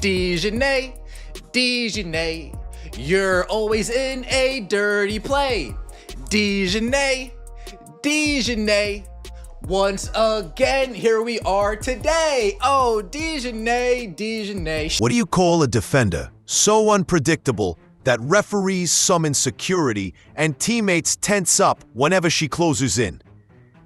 DiJonai, you're always in a dirty play. DiJonai, once again, here we are today. Oh, DiJonai. What do you call a defender so unpredictable that referees summon security and teammates tense up whenever she closes in?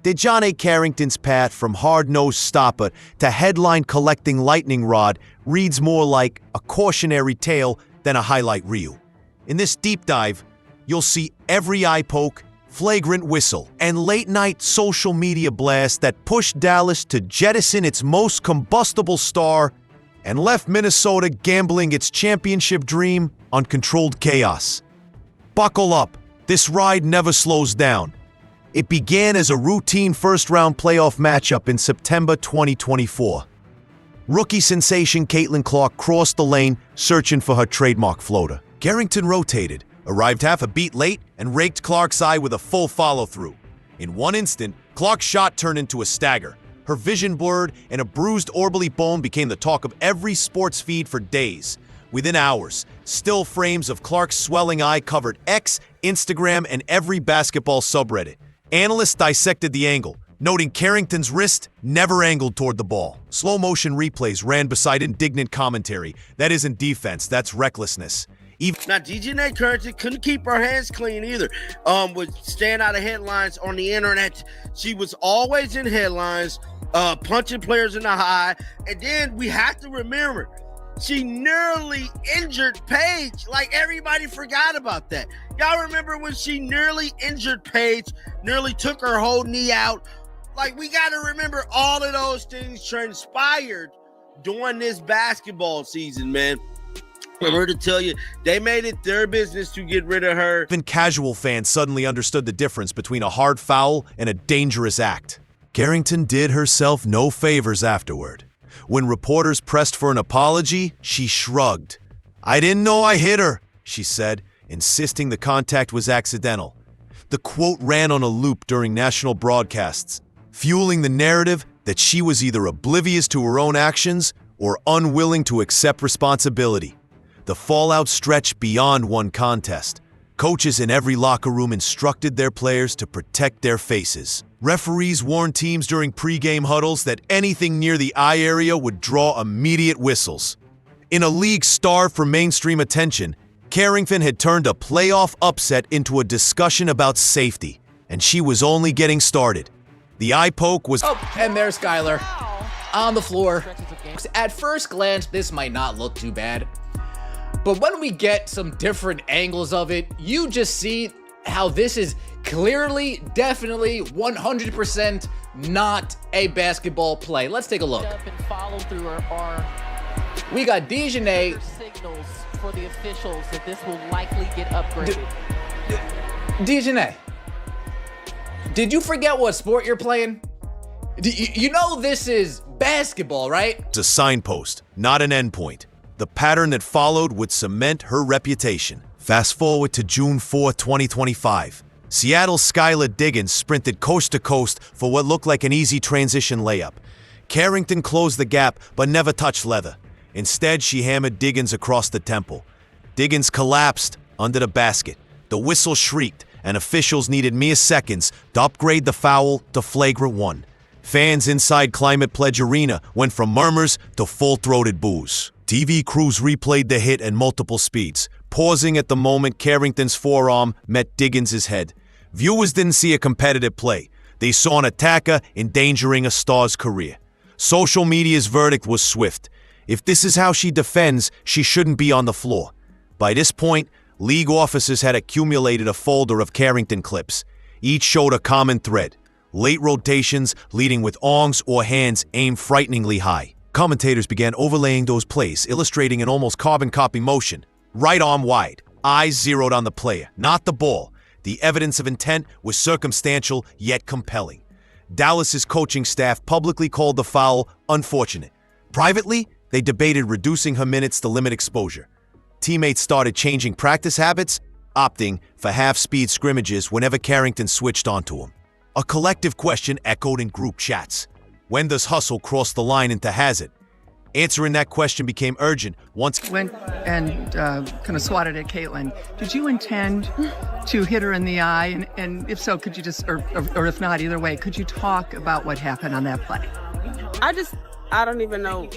DiJonai Carrington's path from hard-nosed stopper to headline-collecting lightning rod reads more like a cautionary tale than a highlight reel. In this deep dive, you'll see every eye poke, flagrant whistle, and late-night social media blast that pushed Dallas to jettison its most combustible star and left Minnesota gambling its championship dream on controlled chaos. Buckle up, this ride never slows down. It began as a routine first-round playoff matchup in September 2024. Rookie sensation Caitlin Clark crossed the lane, searching for her trademark floater. Carrington rotated, arrived half a beat late, and raked Clark's eye with a full follow-through. In one instant, Clark's shot turned into a stagger. Her vision blurred, and a bruised orbally bone became the talk of every sports feed for days. Within hours, still frames of Clark's swelling eye covered X, Instagram, and every basketball subreddit. Analysts dissected the angle, noting Carrington's wrist never angled toward the ball. Slow-motion replays ran beside indignant commentary. That isn't defense, that's recklessness. Now, DiJonai Carrington couldn't keep her hands clean either. Would stand out of headlines on the internet. She was always in headlines, punching players in the eye. And then we have to remember, she nearly injured Paige. Like, everybody forgot about that. Y'all remember when she nearly injured Paige, nearly took her whole knee out? Like, we got to remember all of those things transpired during this basketball season, man. I'm here to tell you, they made it their business to get rid of her. Even casual fans suddenly understood the difference between a hard foul and a dangerous act. Carrington did herself no favors afterward. When reporters pressed for an apology, she shrugged. "I didn't know I hit her," she said, insisting the contact was accidental. The quote ran on a loop during national broadcasts, fueling the narrative that she was either oblivious to her own actions or unwilling to accept responsibility. The fallout stretched beyond one contest. Coaches in every locker room instructed their players to protect their faces. Referees warned teams during pre-game huddles that anything near the eye area would draw immediate whistles. In a league starved for mainstream attention, Carrington had turned a playoff upset into a discussion about safety, and she was only getting started. The eye poke was— Oh, and there's Skylar on the floor. At first glance, this might not look too bad. But when we get some different angles of it, you just see how this is clearly, definitely, 100% not a basketball play. Let's take a look. We got DiJonai. Signals for the officials that this will likely get upgraded. DiJonai, did you forget what sport you're playing? You know this is basketball, right? It's a signpost, not an endpoint. The pattern that followed would cement her reputation. Fast forward to June 4, 2025. Seattle's Skylar Diggins sprinted coast to coast for what looked like an easy transition layup. Carrington closed the gap but never touched leather. Instead, she hammered Diggins across the temple. Diggins collapsed under the basket. The whistle shrieked, and officials needed mere seconds to upgrade the foul to flagrant one. Fans inside Climate Pledge Arena went from murmurs to full-throated boos. TV crews replayed the hit at multiple speeds, pausing at the moment Carrington's forearm met Diggins' head. Viewers didn't see a competitive play. They saw an attacker endangering a star's career. Social media's verdict was swift. If this is how she defends, she shouldn't be on the floor. By this point, league officers had accumulated a folder of Carrington clips. Each showed a common thread: late rotations leading with arms or hands aimed frighteningly high. Commentators began overlaying those plays, illustrating an almost carbon copy motion. Right arm wide, eyes zeroed on the player, not the ball. The evidence of intent was circumstantial yet compelling. Dallas's coaching staff publicly called the foul unfortunate. Privately, they debated reducing her minutes to limit exposure. Teammates started changing practice habits, opting for half-speed scrimmages whenever Carrington switched onto him. A collective question echoed in group chats. When does hustle cross the line into hazard? Answering that question became urgent once Went and kind of swatted at Caitlin. Did you intend to hit her in the eye? And if so, could you just, or if not, either way, could you talk about what happened on that play? I don't even know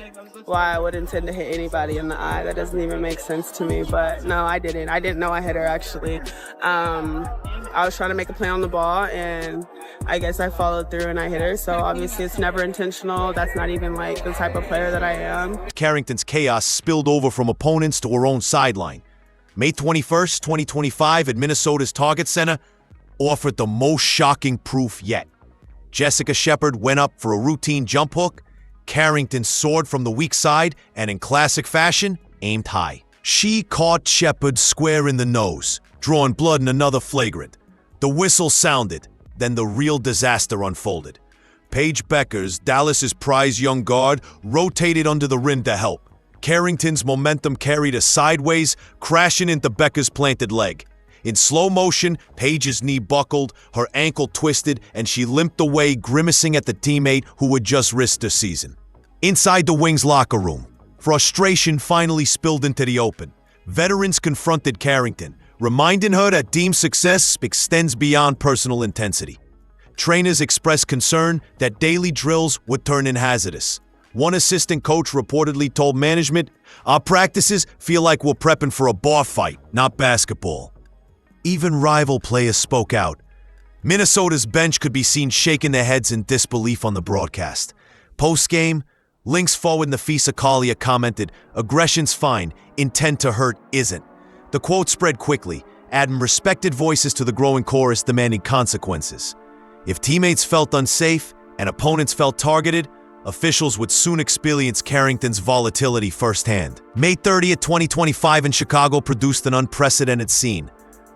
why I would intend to hit anybody in the eye. That doesn't even make sense to me. But no, I didn't. I didn't know I hit her, actually. I was trying to make a play on the ball, and I guess I followed through and I hit her. So obviously it's never intentional. That's not even like the type of player that I am. Carrington's chaos spilled over from opponents to her own sideline. May 21st, 2025, at Minnesota's Target Center offered the most shocking proof yet. Jessica Shepard went up for a routine jump hook. Carrington soared from the weak side and, in classic fashion, aimed high. She caught Shepard square in the nose, drawing blood in another flagrant. The whistle sounded, then the real disaster unfolded. Paige Beckers, Dallas's prize young guard, rotated under the rim to help. Carrington's momentum carried her sideways, crashing into Becker's planted leg. In slow motion, Paige's knee buckled, her ankle twisted, and she limped away, grimacing at the teammate who had just risked her season. Inside the Wings locker room, frustration finally spilled into the open. Veterans confronted Carrington, reminding her that team success extends beyond personal intensity. Trainers expressed concern that daily drills would turn in hazardous. One assistant coach reportedly told management, "Our practices feel like we're prepping for a bar fight, not basketball." Even rival players spoke out. Minnesota's bench could be seen shaking their heads in disbelief on the broadcast. Post-game, Lynx forward Nafisa Kalia commented, "Aggression's fine, intent to hurt isn't." The quote spread quickly, adding respected voices to the growing chorus demanding consequences. If teammates felt unsafe and opponents felt targeted, officials would soon experience Carrington's volatility firsthand. May 30th, 2025 in Chicago produced an unprecedented scene.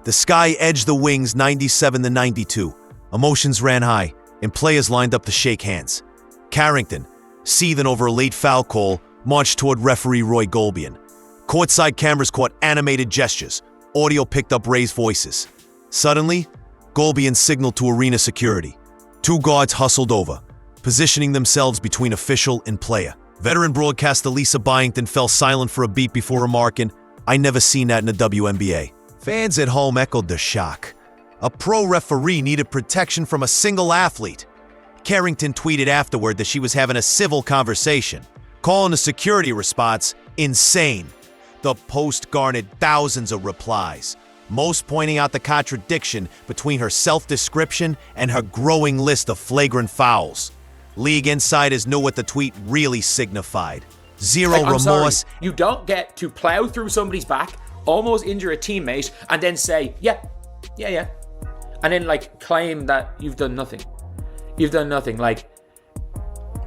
The sky edged the Wings 97-92. Emotions ran high, and players lined up to shake hands. Carrington, seething over a late foul call, marched toward referee Roy Golbian. Courtside cameras caught animated gestures. Audio picked up raised voices. Suddenly, Golbian signaled to arena security. Two guards hustled over, positioning themselves between official and player. Veteran broadcaster Lisa Byington fell silent for a beat before remarking, "I never seen that in the WNBA." Fans at home echoed their shock. A pro referee needed protection from a single athlete. Carrington tweeted afterward that she was having a civil conversation, calling the security response insane. The post garnered thousands of replies, most pointing out the contradiction between her self-description and her growing list of flagrant fouls. League insiders knew what the tweet really signified. Zero I'm remorse. Sorry. You don't get to plow through somebody's back, almost injure a teammate, and then say, yeah. And then, like, claim that you've done nothing. You've done nothing. Like,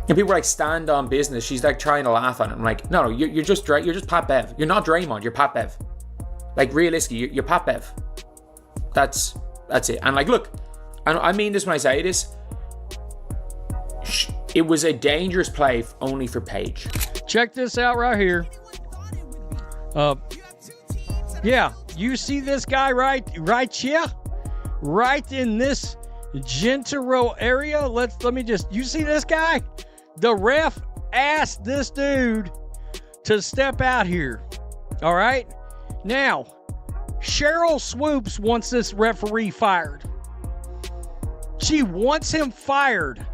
and people are like, stand on business. She's like trying to laugh at it. I'm like, no, you're just Pat Bev. You're not Draymond, you're Pat Bev. Like, realistically, you're Pat Bev. That's it. And like, look, I mean this when I say this. It was a dangerous play only for Paige. Check this out right here. Yeah, you see this guy right here? Right in this Gentero area? Let me just, you see this guy? The ref asked this dude to step out here. All right? Now, Cheryl Swoops wants this referee fired. She wants him fired.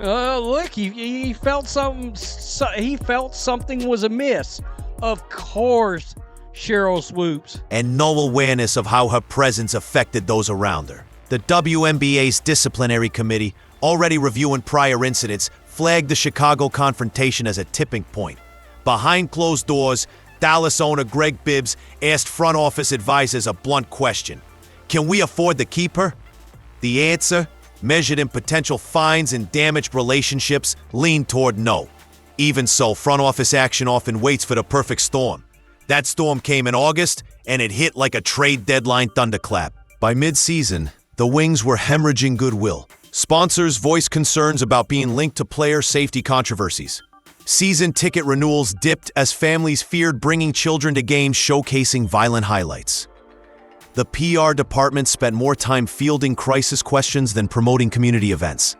Look, he felt something. He felt something was amiss. Of course, Cheryl Swoops. And no awareness of how her presence affected those around her. The WNBA's disciplinary committee, already reviewing prior incidents, flagged the Chicago confrontation as a tipping point. Behind closed doors, Dallas owner Greg Bibbs asked front office advisors a blunt question. Can we afford to keep her? The answer, measured in potential fines and damaged relationships, leaned toward no. Even so, front office action often waits for the perfect storm. That storm came in August, and it hit like a trade deadline thunderclap. By mid-season, the Wings were hemorrhaging goodwill. Sponsors voiced concerns about being linked to player safety controversies. Season ticket renewals dipped as families feared bringing children to games showcasing violent highlights. The PR department spent more time fielding crisis questions than promoting community events.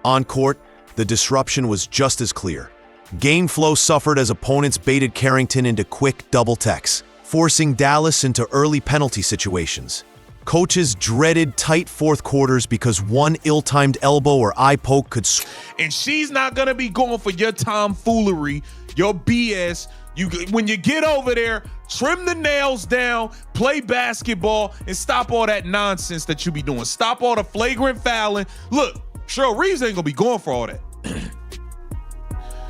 On court, the disruption was just as clear. Game flow suffered as opponents baited Carrington into quick double techs, forcing Dallas into early penalty situations. Coaches dreaded tight fourth quarters because one ill-timed elbow or eye poke could and she's not going to be going for your tomfoolery, your BS. When you get over there, trim the nails down, play basketball, and stop all that nonsense that you be doing. Stop all the flagrant fouling. Look, Cheryl Reese ain't going to be going for all that.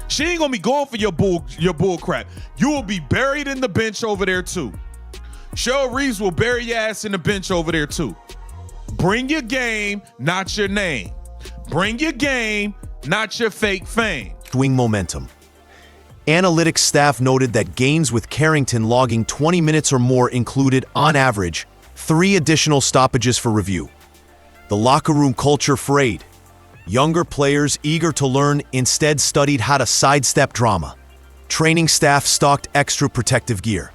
She ain't going to be going for your bull crap. You will be buried in the bench over there too. Cheryl Reese will bury your ass in the bench over there too. Bring your game, not your name. Bring your game, not your fake fame. Swing momentum. Analytics staff noted that games with Carrington logging 20 minutes or more included, on average, 3 additional stoppages for review. The locker room culture frayed. Younger players eager to learn instead studied how to sidestep drama. Training staff stocked extra protective gear.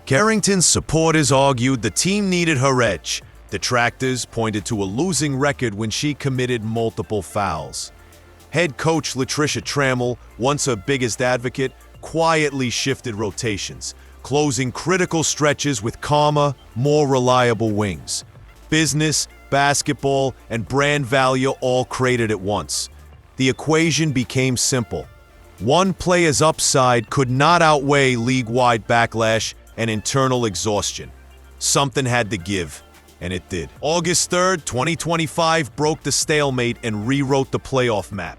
Carrington's supporters argued the team needed her edge. Detractors pointed to a losing record when she committed multiple fouls. Head coach Latricia Trammell, once her biggest advocate, quietly shifted rotations, closing critical stretches with calmer, more reliable wings. Business, basketball, and brand value all created at once. The equation became simple. One player's upside could not outweigh league-wide backlash and internal exhaustion. Something had to give, and it did. August 3rd, 2025 broke the stalemate and rewrote the playoff map.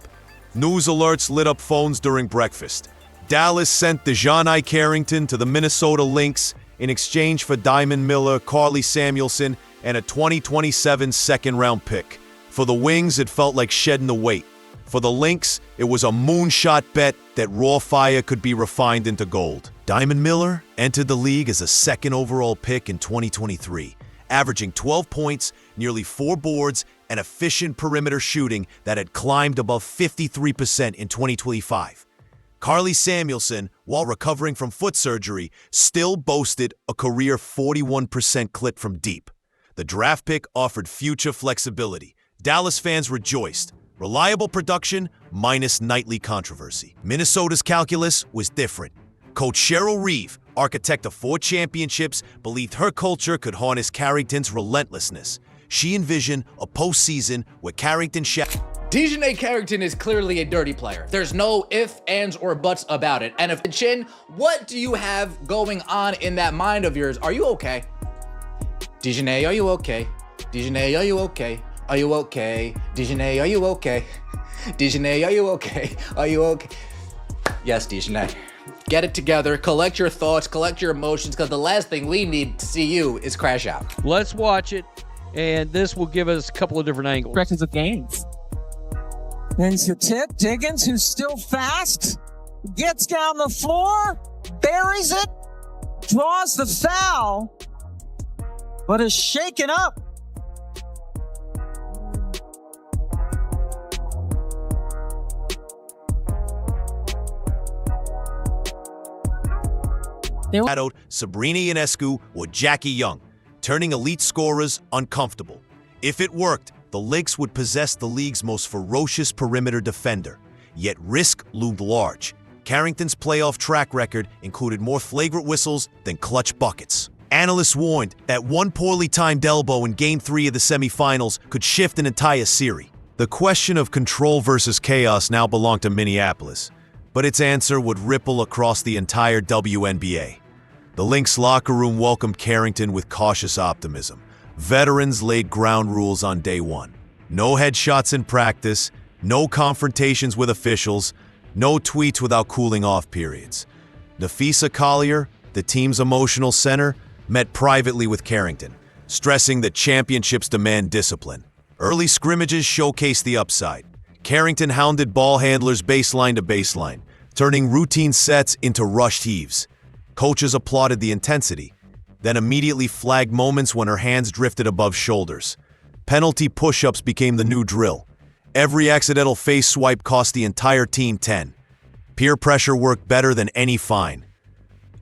News alerts lit up phones during breakfast. Dallas sent DiJonai Carrington to the Minnesota Lynx in exchange for Diamond Miller, Carly Samuelson, and a 2027 second-round pick. For the Wings, it felt like shedding the weight. For the Lynx, it was a moonshot bet that raw fire could be refined into gold. Diamond Miller entered the league as a second overall pick in 2023, averaging 12 points, nearly 4 boards, and efficient perimeter shooting that had climbed above 53% in 2025. Carly Samuelson, while recovering from foot surgery, still boasted a career 41% clip from deep. The draft pick offered future flexibility. Dallas fans rejoiced. Reliable production minus nightly controversy. Minnesota's calculus was different. Coach Cheryl Reeve, architect of 4 championships, believed her culture could harness Carrington's relentlessness. She envisioned a postseason where Carrington DiJonai Carrington is clearly a dirty player. There's no ifs, ands, or buts about it. And if Chin, what do you have going on in that mind of yours? Are you okay? DiJonai, are you okay? DiJonai, are you okay? Are you okay? DiJonai, are you okay? DiJonai, are you okay? Are you okay? Yes, DiJonai. Get it together, collect your thoughts, collect your emotions, because the last thing we need to see you is crash out. Let's watch it, and this will give us a couple of different angles. Records of games. There's your tip. Diggins, who's still fast, gets down the floor, buries it, draws the foul, but is shaken up. shadowed Sabrina Ionescu or Jackie Young, turning elite scorers uncomfortable. If it worked, the Lynx would possess the league's most ferocious perimeter defender. Yet risk loomed large. Carrington's playoff track record included more flagrant whistles than clutch buckets. Analysts warned that one poorly timed elbow in Game 3 of the semifinals could shift an entire series. The question of control versus chaos now belonged to Minneapolis, but its answer would ripple across the entire WNBA. The Lynx locker room welcomed Carrington with cautious optimism. Veterans laid ground rules on day one. No headshots in practice, no confrontations with officials, no tweets without cooling off periods. Nafisa Collier, the team's emotional center, met privately with Carrington, stressing that championships demand discipline. Early scrimmages showcased the upside. Carrington hounded ball handlers baseline to baseline, turning routine sets into rushed heaves. Coaches applauded the intensity, then immediately flagged moments when her hands drifted above shoulders. Penalty push-ups became the new drill. Every accidental face swipe cost the entire team 10. Peer pressure worked better than any fine.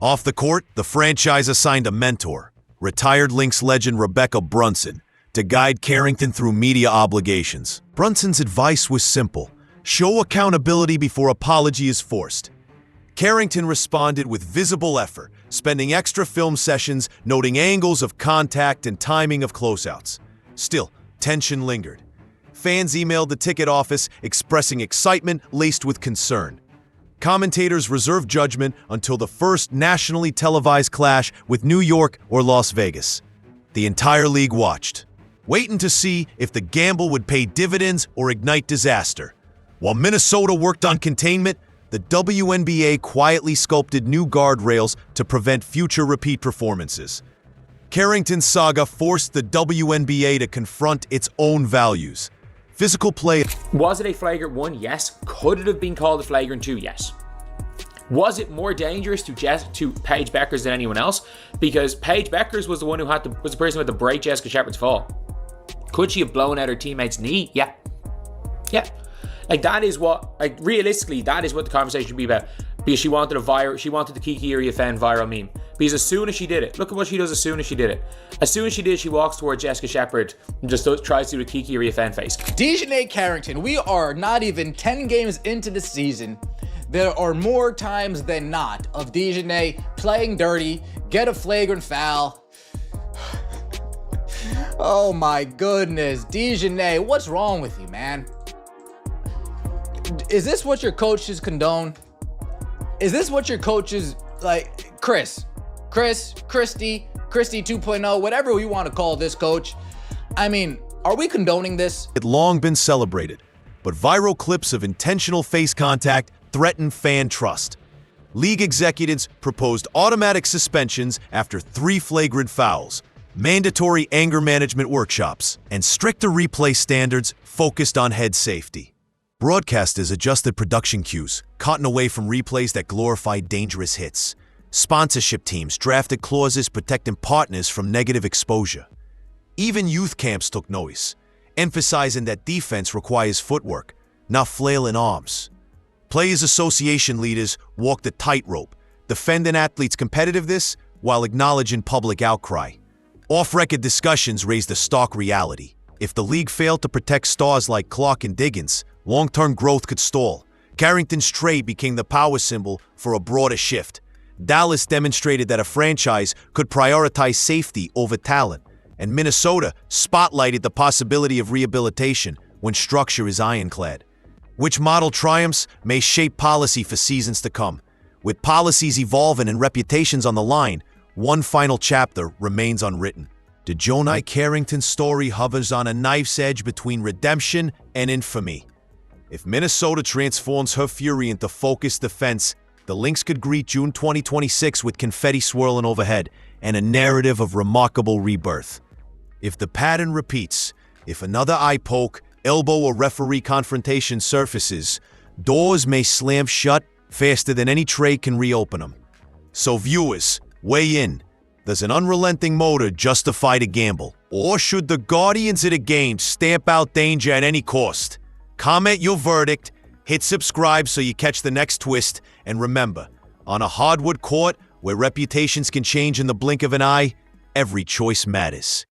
Off the court, the franchise assigned a mentor, retired Lynx legend Rebecca Brunson, to guide Carrington through media obligations. Brunson's advice was simple: Show accountability before apology is forced. Carrington responded with visible effort, spending extra film sessions noting angles of contact and timing of closeouts. Still, tension lingered. Fans emailed the ticket office expressing excitement laced with concern. Commentators reserved judgment until the first nationally televised clash with New York or Las Vegas. The entire league watched, waiting to see if the gamble would pay dividends or ignite disaster. While Minnesota worked on containment, the WNBA quietly sculpted new guardrails to prevent future repeat performances. Carrington's saga forced the WNBA to confront its own values. Physical play. Was it a flagrant 1? Yes. Could it have been called a flagrant 2? Yes. Was it more dangerous to Paige Beckers than anyone else? Because Paige Beckers was the one who was the person with the break Jessica Shepard's fall. Could she have blown out her teammate's knee? Yeah. Yeah. Like, that is what, like, realistically, that is what the conversation should be about. Because she wanted the Kiki Iriafen viral meme. Because as soon as she did it, look at what she does as soon as she did it. As soon as she did, she walks towards Jessica Shepard and just tries to do the Kiki Iriafen face. DiJonai Carrington, we are not even 10 games into the season. There are more times than not of DiJonai playing dirty, get a flagrant foul. Oh my goodness, DiJonai, what's wrong with you, man? Is this what your coaches condone? Is this what your coaches, like, Christy 2.0, whatever you want to call this coach? I mean, are we condoning this? It long been celebrated, but viral clips of intentional face contact threaten fan trust. League executives proposed automatic suspensions after 3 flagrant fouls, mandatory anger management workshops, and stricter replay standards focused on head safety. Broadcasters adjusted production cues, cutting away from replays that glorified dangerous hits. Sponsorship teams drafted clauses protecting partners from negative exposure. Even youth camps took notice, emphasizing that defense requires footwork, not flailing arms. Players Association leaders walked a tightrope, defending athletes' competitiveness while acknowledging public outcry. Off-record discussions raised a stark reality. If the league failed to protect stars like Clark and Diggins, long-term growth could stall. Carrington's trade became the power symbol for a broader shift. Dallas demonstrated that a franchise could prioritize safety over talent, and Minnesota spotlighted the possibility of rehabilitation when structure is ironclad. Which model triumphs may shape policy for seasons to come. With policies evolving and reputations on the line, one final chapter remains unwritten. DiJonai Carrington's story hovers on a knife's edge between redemption and infamy. If Minnesota transforms her fury into focused defense, the Lynx could greet June 2026 with confetti swirling overhead and a narrative of remarkable rebirth. If the pattern repeats, if another eye poke, elbow, or referee confrontation surfaces, doors may slam shut faster than any trade can reopen them. So viewers, weigh in. Does an unrelenting motor justify the gamble? Or should the guardians of the game stamp out danger at any cost? Comment your verdict, hit subscribe so you catch the next twist, and remember, on a hardwood court where reputations can change in the blink of an eye, every choice matters.